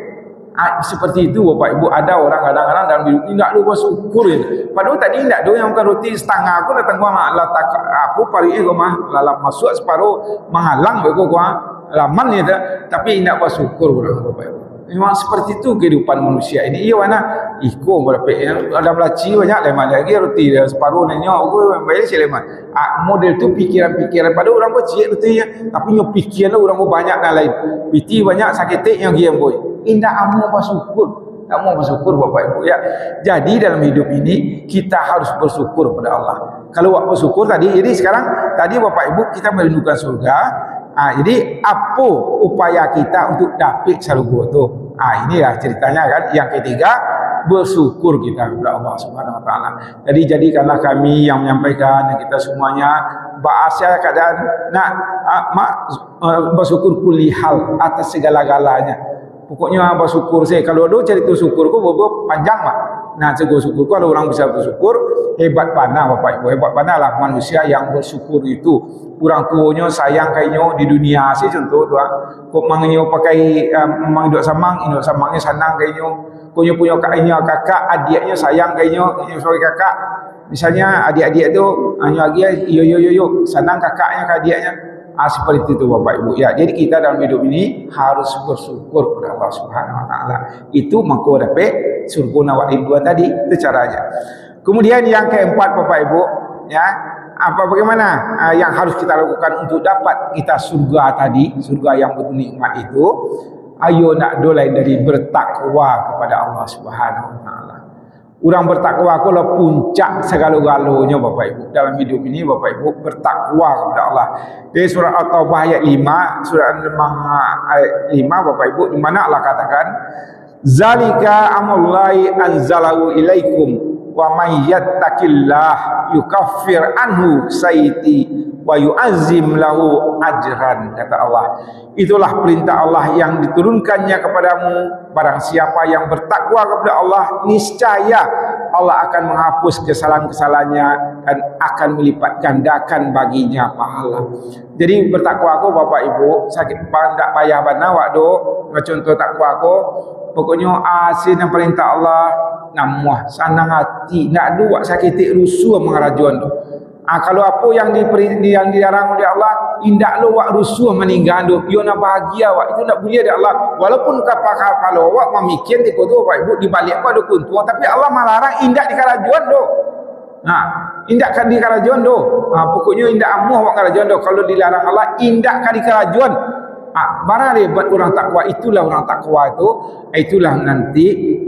Seperti itu Bapak Ibu, ada orang kadang-kadang dalam hidup ini tak ada bersyukur ya. Padahal tadi tidak ada yang makan roti setengah aku datang gua letak aku pari gua mah lalam masuk separuh menghalang gua laman ya, tapi tidak bersyukur orang Bapak Ibu. Memang seperti itu kehidupan manusia ini. Iya mana iko berapa ada melaci banyak lemah lagi roti dia separuh nanya aku bayar si lemah. Model tu pikiran-pikiran pada orang kecil roti tapi nyo pikiran orang banyak dan lain. Piti banyak sakit yang giam boy. Indah amu bersyukur. Kamu bersyukur Bapak Ibu ya. Jadi dalam hidup ini kita harus bersyukur kepada Allah. Kalau bersyukur tadi, jadi sekarang tadi Bapak Ibu kita merindukan surga. Jadi apa upaya kita untuk dapat surga itu? Inilah ceritanya kan. Yang ketiga, bersyukur kita kepada Allah Subhanahu wa taala. Jadi jadikanlah kami yang menyampaikan dan kita semuanya bahasa keadaan nak bersyukur kulihal atas segala-galanya. Pokoknya bersyukur saya. Kalau ada cerita syukur ku panjang mah. Nah, cerita syukur ku kalau orang bisa bersyukur, hebat panah Bapak Ibu. Hebat panah lah manusia yang bersyukur itu. Orang tuanya sayang kayaknya di dunia sih contoh tu kok mangnyo pakai mang dok samangnya sanang kayaknya. Konya punya kakak, adiknya sayang kayaknya sebagai kakak. Misalnya adik-adik tu hanya lagi yo sanang kakaknya ke adiknya. Seperti itu Bapak Ibu ya. Jadi kita dalam hidup ini harus bersyukur kepada Allah Subhanahu wa taala. Itu maka dapat surga nawak ridwan tadi, itu caranya. Kemudian yang keempat Bapak Ibu ya, bagaimana yang harus kita lakukan untuk dapat kita surga tadi, surga yang betul nikmat itu? Ayo nak dolai dari bertakwa kepada Allah Subhanahu wa taala. Orang bertakwa ku lah puncak segala-galanya Bapak Ibu. Dalam hidup ini Bapak Ibu bertakwa kepada Allah. Di surah At-Taubah ayat 5, surah An-Naml ayat 5 Bapak Ibu, di mana Allah katakan, "Zalika amrullahi anzalahu ilaikum wa may yattaqillah yukaffir anhu sayyiti wa yu'azzim lahu ajran," kata Allah. Itulah perintah Allah yang diturunkannya kepadamu. Barang siapa yang bertakwa kepada Allah, niscaya Allah akan menghapus kesalahan-kesalahannya dan akan melipat gandakan baginya pahala. Jadi bertakwa aku Bapak Ibu, sakit tak payah banawak do, contoh takwa aku, pokoknya asin yang perintah Allah, namuah sanang hati, nak dua sakit rusuh mengarajuan tu. Kalau apa yang yang dilarang oleh Allah, indak lo wak rusuh meninggal do, yo nak bahagia wak, itu nak boleh dia Allah. Walaupun kapal wak memikir tiko tu Bapak Ibu dibalik apa do kuntuang, tapi Allah melarang indak di karajuan do. Indak kan di karajuan do. Pokoknya indak amuh wak karajuan do. Kalau dilarang Allah, indak kan di karajuan. Mana hebat orang takwa, itulah orang takwa itu, itulah nanti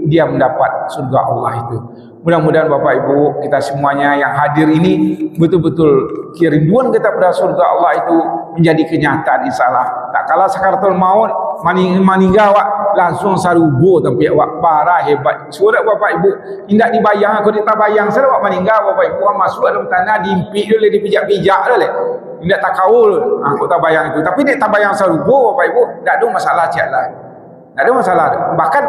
dia mendapat surga Allah itu. Mudah-mudahan Bapak Ibu kita semuanya yang hadir ini betul-betul kerinduan kita pada surga Allah itu menjadi kenyataan insyaallah. Tak kala sakaratul maut meninggal wak langsung sarubo tapi wak parah hebat. Surat Bapak Ibu indak dibayang, aku tak bayang sel wak meninggal Bapak Ibu masuk dalam tanah diimpi dulu, dipijak-pijak dulu. Indak tak kaul, aku tak bayang itu. Tapi dia tak bayang sarubo Bapak Ibu, tak ada masalah cialah. Tak ada masalah. Bahkan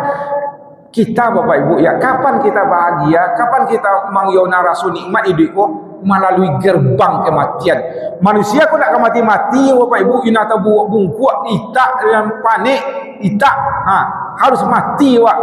kita Bapak Ibu ya, kapan kita bahagia, kapan kita mengiona rasul nikmat hidupku melalui gerbang kematian. Manusia kau nak mati-mati Bapak Ibu, ina tabu bungkuak itak dengan panik itak. Harus mati wak.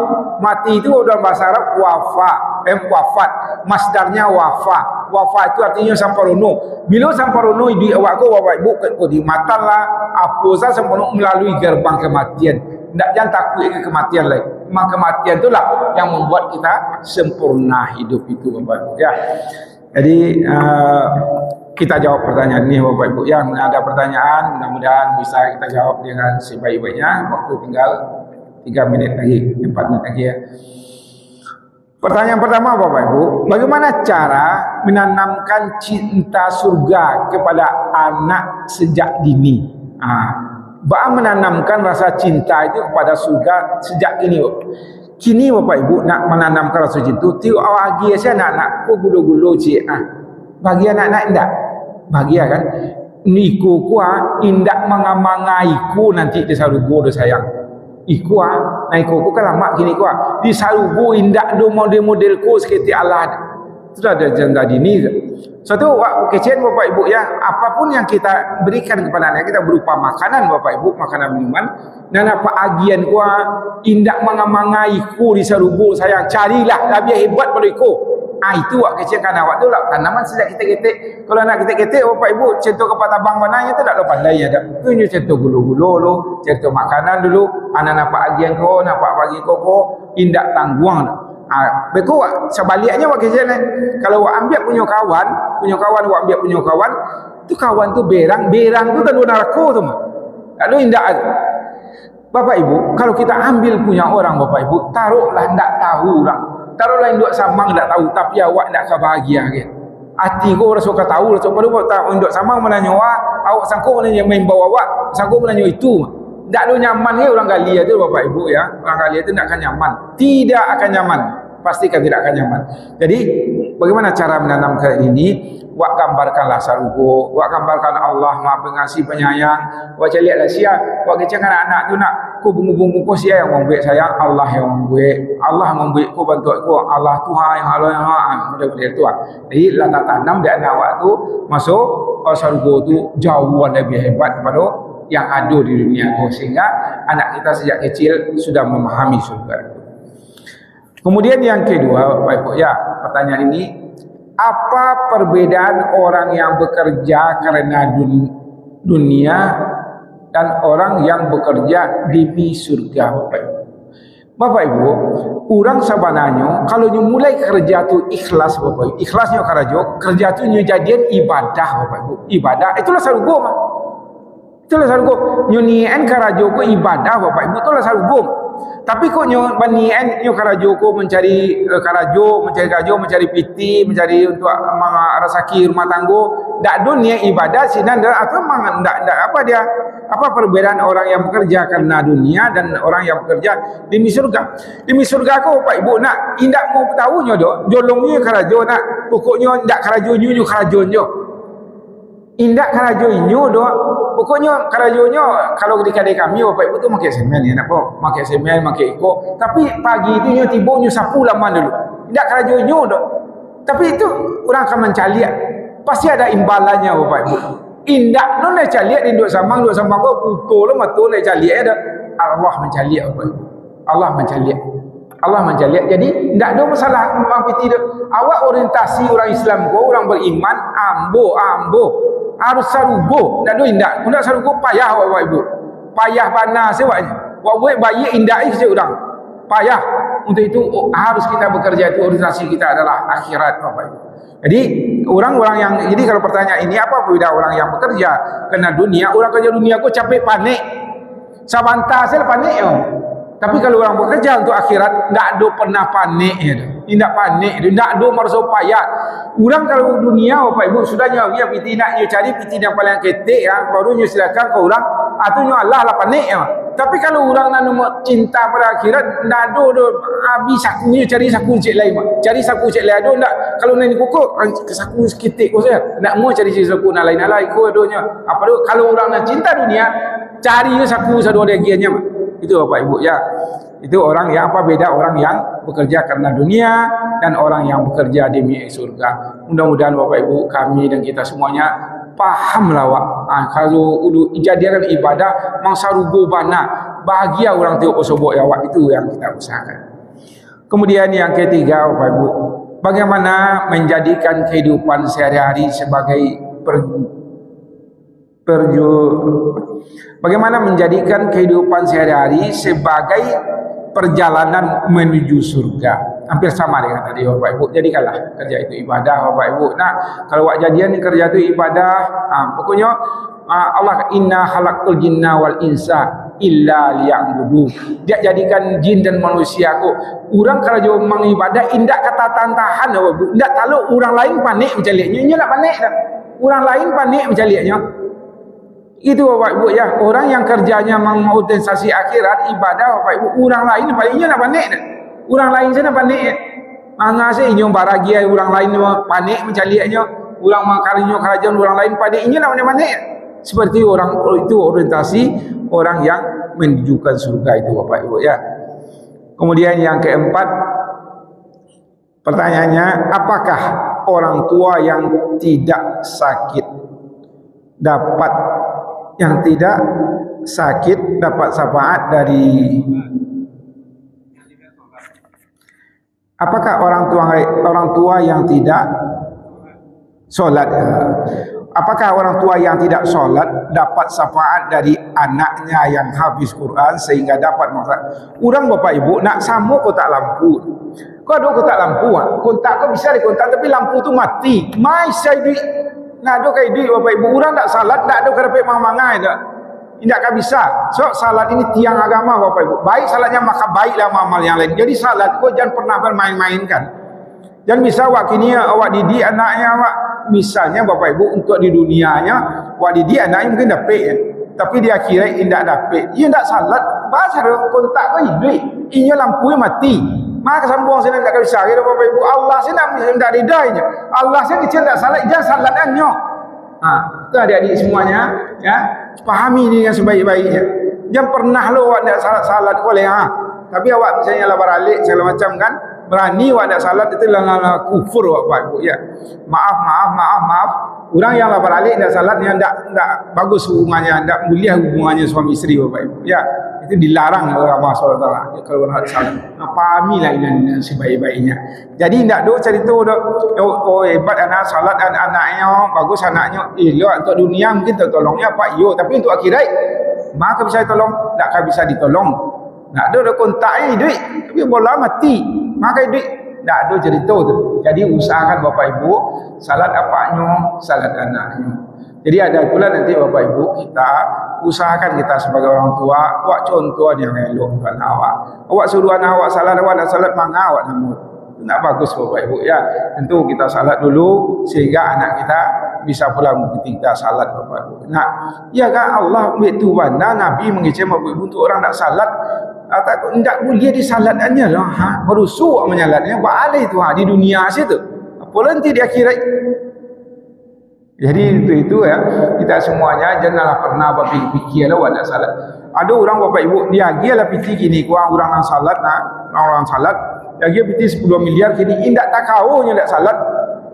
Mati itu dalam bahasa Arab wafat. Masdarnya wafa. Wafa itu artinya samparono. Bila samparono hidup awak kau Bapak Ibu kau di mata lah apa sah samparono melalui gerbang kematian. Tak jangan takut ke kematian lagi. Maka kematian itulah yang membuat kita sempurna hidup itu Bapak Ibu ya. Jadi kita jawab pertanyaan ini Bapak Ibu ya. Ada pertanyaan, mudah-mudahan bisa kita jawab dengan sebaik-baiknya. Waktu tinggal 3 menit lagi, 4 menit lagi ya. Pertanyaan pertama Bapak Ibu, bagaimana cara menanamkan cinta surga kepada anak sejak dini? Menanamkan rasa cinta itu kepada surga sejak ini. Kini Bapak Ibu nak menanamkan rasa cinta itu, tiup awak bagi saya anak-anakku gulu-gulu cik. Bagi anak-anak indak. Bagi kan. Niku kuah indak mengamangaiku nanti di sarugo do sayang. Iku nah iku kan lama kini kuah. Di sarugo indak do model-modelku seperti Allah. Sudah ada janda dini. Suatu kecil Bapak Ibu ya, apapun yang kita berikan kepada anak kita berupa makanan Bapak Ibu, makanan minuman, dan apa agian kuah indak mengamangaiku di sarugo sayang, carilah lebih hebat pada iku. Itu wak kecil kan awak tu lah tanaman sejak kita-kita. Kalau anak kita-kita Bapak Ibu contoh kepada abang mananya tu tak lo pandai ya dak. Tunjuk contoh gulu-gulu lo, contoh makanan dulu, anak nampak agian kau, nampak bagi kau indak tangguang. Beku sebaliknya wak kecil kalau wak ambil punya kawan wak ambil punya kawan, tu kawan tu berang tu tak ada narko tu mah. Tak ada indak. Bapak Ibu, kalau kita ambil punya orang Bapak Ibu, taruhlah ndak tahu orang. Taruhlah induk samang tak tahu, tapi awak tak kebahagia kan. Hati kau rasa kau tahu, rasa pada tak induk samang menanya awak sangko menanya main bawa awak, sangko menanya itu. Tak ada nyaman ke orang Galia tu Bapak Ibu ya. Orang Galia tu tak akan nyaman. Tidak akan nyaman. Pastikan tidak akan nyaman. Jadi bagaimana cara menanamkan ini? Wak gambarkanlah sarugo, wak gambarkan Allah Maha Pengasih Penyayang. Wak celiaklah sia, wak kecil anak-anak tu nak ku bungu-bungu ku sia yang membuat sayang, Allah yang membuat. Allah membuat ku bantu aku, Allah Tuhan yang Allah yang mudah-mudahan Tuhan. Jadi letak tanam di anak awak tu masuk sarugo tu jauh lebih hebat daripada yang ada di dunia tu, sehingga anak kita sejak kecil sudah memahami surga. Kemudian yang kedua Bapak Ibu ya, pertanyaan ini, apa perbedaan orang yang bekerja karena dunia dan orang yang bekerja demi surga Bapak Ibu? Bapak Ibu, orang sebenarnya kalau mulai kerja tu ikhlas Bapak Ibu, ikhlasnya kerja tu jadian ibadah Bapak Ibu, ibadah itulah sarugo mah. Itulah sarugo. Nyunian kerja ku ibadah Bapak Ibu, itulah sarugo. Tapi kok nyo banien nyo karajo ko mencari mencari piti, mencari untuk rasaki rumah tanggo, dak dunia ibadah sinan atau mang ndak apa dia? Apa perbedaan orang yang bekerja karena dunia dan orang yang bekerja demi surga? Demi surga ko Pak Ibu nak indak mau tahu nyo do, jolongnya karajo nak, pokoknya ndak karajo nyo karajo nyo. Indak karajoinyo do, pokoknya karajoinyo kalau di kedai kami Bapak Ibu tu makai semen ya, nak makai semen, makai iko. Tapi pagi itu nyo tiba nyo sapu laman dulu. Tidak kerajanya dah. Tapi itu orang akan mencaliak. Pasti ada imbalannya Bapak Ibu. Indak non nak caliak di duk samang kau putul matu nak caliak dah. Allah mencaliak Bapak Ibu. Allah mencaliak. Allah mencaliak. Jadi tidak ada masalah orang piti tu. Awak orientasi orang Islam kau, orang beriman, ambo harus sarugo. Tak ada indak. Indak sarugo payah Bapak Ibu. Payah panas awaknya. Wak buat bayi indak je orang. Payah. Untuk itu harus kita bekerja, itu orientasi kita adalah akhirat Bapak Ibu. Jadi orang-orang yang, jadi kalau pertanyaan ini apa beda orang yang bekerja kena dunia, orang kerja dunia kok capek panik. Sabanta saya panik ya. Tapi kalau orang bekerja untuk akhirat, tidak ada pernah panik ya. Tidak panik, tidak ada merasa payah. Orang kalau dunia Bapak Ibu sudahnya dia piti nak cari piti yang paling ketik ya, baru silakan ke orang atau Allah lah panik ya. Tapi kalau orang nak cinta pada akhirat, tidak ada habis sakunya cari saku cek lain. Cari saku cek lain ada tak? Kalau nak kukuk saku sekitik kau saya. Nak mau cari saku nak lain ikut adonya. Apa tu? Kalau orang nak cinta dunia, cari saku satu legiannya. Itu Bapak Ibu ya. Itu orang yang apa beda orang yang bekerja karena dunia dan orang yang bekerja demi surga. Mudah-mudahan Bapak Ibu kami dan kita semuanya pahamlah Wak. Kalau jadikan ibadah mangsarugo bana bahagia orang tengok osobok ya Wak, itu yang kita usahakan. Kemudian yang ketiga Bapak Ibu, bagaimana menjadikan kehidupan sehari-hari sebagai bagaimana menjadikan kehidupan sehari-hari sebagai perjalanan menuju surga. Hampir sama dengan tadi Bapak Ibu. Jadikanlah kerja itu ibadah Bapak Ibu. Nah, kalau wak jadian kerja itu ibadah, pokoknya Allah inna khalaqtul jinna wal insa illa liya'budu. Dia jadikan jin dan manusia kok. Orang kalau jauh mengibadah indak kata tantahan Bapak Ibu. Indak tahu orang lain panik mencaliaknya. Ini nak panik dah. Orang lain panik mencaliaknya. Itu Bapak Ibu ya. Orang yang kerjanya mengautentisasi akhirat ibadah Bapak Ibu, orang lain palingnya nak panik dah. Orang lain sana panik. Mana sih inyo baragia orang lain panik mencaliaknya. Orang makarinya kerajaan orang lain panik. Ini nak panik. Seperti orang itu orientasi orang yang menujukan surga itu Bapak Ibu ya. Kemudian yang keempat, pertanyaannya, apakah orang tua yang tidak sakit dapat syafaat dari apakah orang tua yang tidak solat, apakah orang tua yang tidak solat dapat syafaat dari anaknya yang habis Quran sehingga dapat maksud? Orang Bapak Ibu nak sama kotak lampu, kau ada kotak lampu, kontak kau bisa dikontak tapi lampu tu mati, mai saya duit. Nah, ada kayak duit Bapak Ibu, orang tak salat, tak ada kerapik mangai dah. Tidak akan bisa. So salat ini tiang agama Bapak Ibu. Baik salatnya maka baiklah amal yang lain. Jadi salat kau jangan pernah bermain-mainkan. Jangan bisa awak kini awak didik anaknya awak. Misalnya Bapak Ibu untuk di dunianya awak didik anaknya mungkin dapat ya. Tapi di akhirat tidak dapat. Ia tidak salat, bahasa kontak kau duit. Inya lampunya mati. Maka sambung saya tidak bisa kira Bapak Ibu. Allah saya tidak ridainya. Allah saya kecil tidak salat, jangan salat anyo. Itu adik-adik semuanya ya, pahami ini yang sebaik-baiknya. Jangan pernah lo awak tidak salat boleh tapi awak misalnya lah beralik segala macam kan, berani awak tidak salat itu adalah kufur Bapak Ibu ya. Maaf. Orang yang lah beralik tidak salat yang tidak bagus hubungannya, tidak mulia hubungannya suami istri Bapak Ibu ya. Itu dilarang oleh Allah SWT kalau nak salat. Pahamilah ini sebaik-baiknya. Jadi tidak do cerita hebat anak salat anaknya, bagus anaknya. Untuk dunia mungkin tertolongnya Pak tapi untuk akhirat maka bisa ditolong, tak akan bisa ditolong. Tak ada kontak duit, tapi bola mati, maka duit tak ada cerita tu. Jadi usahakan Bapak Ibu salat apanya, salat anaknya. Jadi ada pula nanti Bapak Ibu kita usahakan kita sebagai orang tua awak contoh yang elok untuk anak awak. Awak suruh anak awak salat, awak nak salat mangga awak namut. Tak bagus Bapak Ibu ya. Tentu kita salat dulu sehingga anak kita bisa pula mengikuti kita salat Bapak Ibu. Nah, ya kan Allah itu mana Nabi mengecam Bapak Ibu untuk orang nak salat atau tidak boleh disalatnya lah. Berusuk menyalatnya balik tu di dunia situ. Apa nanti di akhirat. Jadi itu ya, kita semuanya janganlah pernah berfikirlah wadah salat. Ada orang Bapak Ibu dia gialah piti gini, orang nak salat nak orang salat Yang dia piti 10 miliar kini indak tak kau nya dak salat.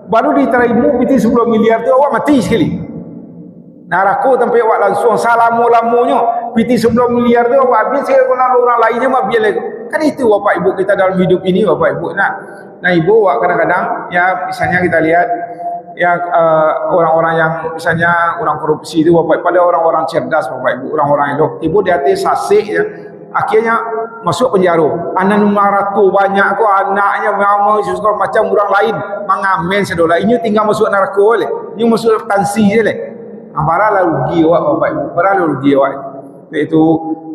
Baru diterima piti 10 miliar tu awak mati sekali. Narako sampai awak langsung salamu-lamunya piti 10 miliar tu awak habis saya kena orang lainnya mah biar lagi. Kan itu bapak ibu kita dalam hidup ini bapak ibu. Nah ibu awak kadang-kadang ya misalnya kita lihat ya orang-orang yang misalnya orang korupsi itu bapak pada orang-orang cerdas bapak ibu, orang-orang elok tiba di hati sasik ya, akhirnya masuk penjara. Anak numaraku banyak kok anaknya mau suka macam orang lain mengamen sedolah ini tinggal masuk narko le, ini masuk tansi je le. Ampara rugi awak bapak ibu, para rugi awak. Itu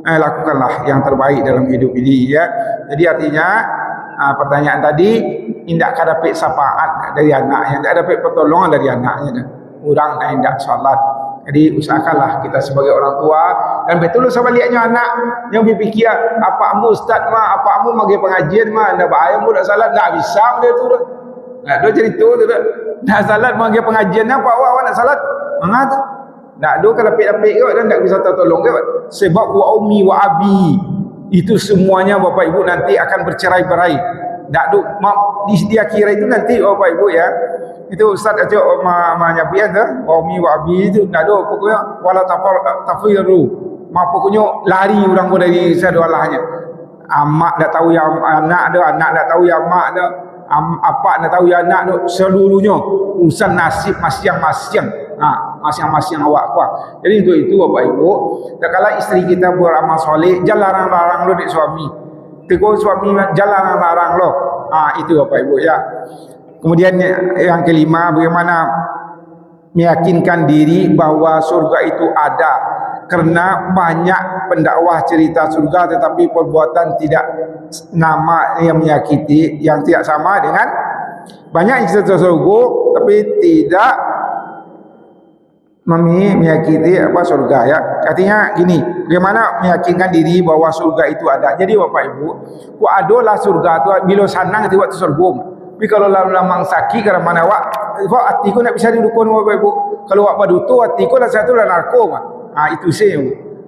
lakukanlah yang terbaik dalam hidup ini ya. Jadi artinya pertanyaan tadi indak dapat syafaat dari anaknya, indak dapat pertolongan dari anaknya dah. Orang dah indak salat. Jadi usahakanlah kita sebagai orang tua dan betul sama lihatnya anak yang berfikir apa mu ustaz mah, apa mu magi pengajian mah anda bahaya mu dak salat dak bisa dia tu dah. Nah, dia cerita tu dah. Dak salat magi pengajian apa awak nak salat? Mangat. Dak do kalau lapik-lapik ke dan dak bisa tertolong ke. Sebab wa ummi wa abi itu semuanya bapak ibu nanti akan bercerai-berai. Tak duk di akhirat itu nanti bapak ibu ya. Itu ustaz aja menyampaikan tu umi wa abi itu tak ada pokoknya wala tafiru. Pokoknya lari orang dari sadalahnya. Amak dak tahu yang anak ada, anak dak tahu yang mak ada, apa dak tahu yang anak ada, seluruhnya urusan nasib masing-masing. Masing-masing awak kuat. Jadi untuk itu bapak ibu, tak kala isteri kita beramal soleh, jangan larang-larang lo dek suami. Tegur suami jangan larang-larang lo. Itu bapak ibu ya. Kemudian yang kelima, bagaimana meyakinkan diri bahawa surga itu ada. Kerana banyak pendakwah cerita surga tetapi perbuatan tidak nama yang menyakiti, yang tidak sama dengan banyak yang cerita surga tapi tidak menyakiti surga ya. Artinya gini, bagaimana meyakinkan diri bahwa surga itu ada. Jadi bapak ibu, ku adalah surga tu bila sanang itu waktu surga. Tapi kalau lamang sakit kerana mana awak hati ku nak bisa didukun bapak ibu. Kalau awak padutu hati ku lah satu lah narko mah. Itu sih.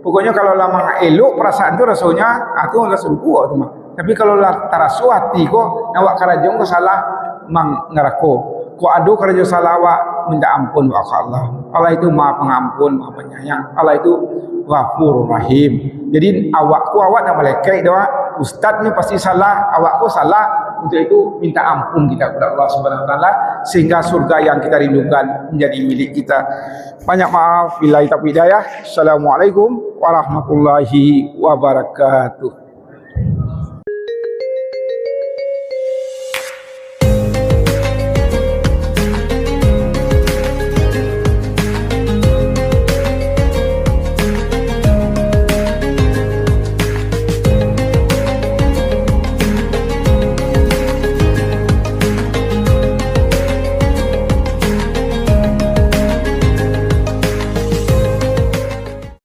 Pokoknya kalau lamang elok perasaan tu rasanya tu lah surga tu mah. Tapi kalau lah tarasu hati ku awak karajong ku salah mang neraka. Ku adu kerja salah awak minta ampun wa Allah. Allah itu Maha Pengampun, Maha Penyayang. Allah itu Ghafurur Rahim. Jadi awak nak malaikat doa, ustaz ni pasti salah, awak salah. Untuk itu minta ampun kita kepada Allah Subhanahu wa taala sehingga surga yang kita rindukan menjadi milik kita. Banyak maaf, billahi taufiq hidayah. Assalamualaikum warahmatullahi wabarakatuh.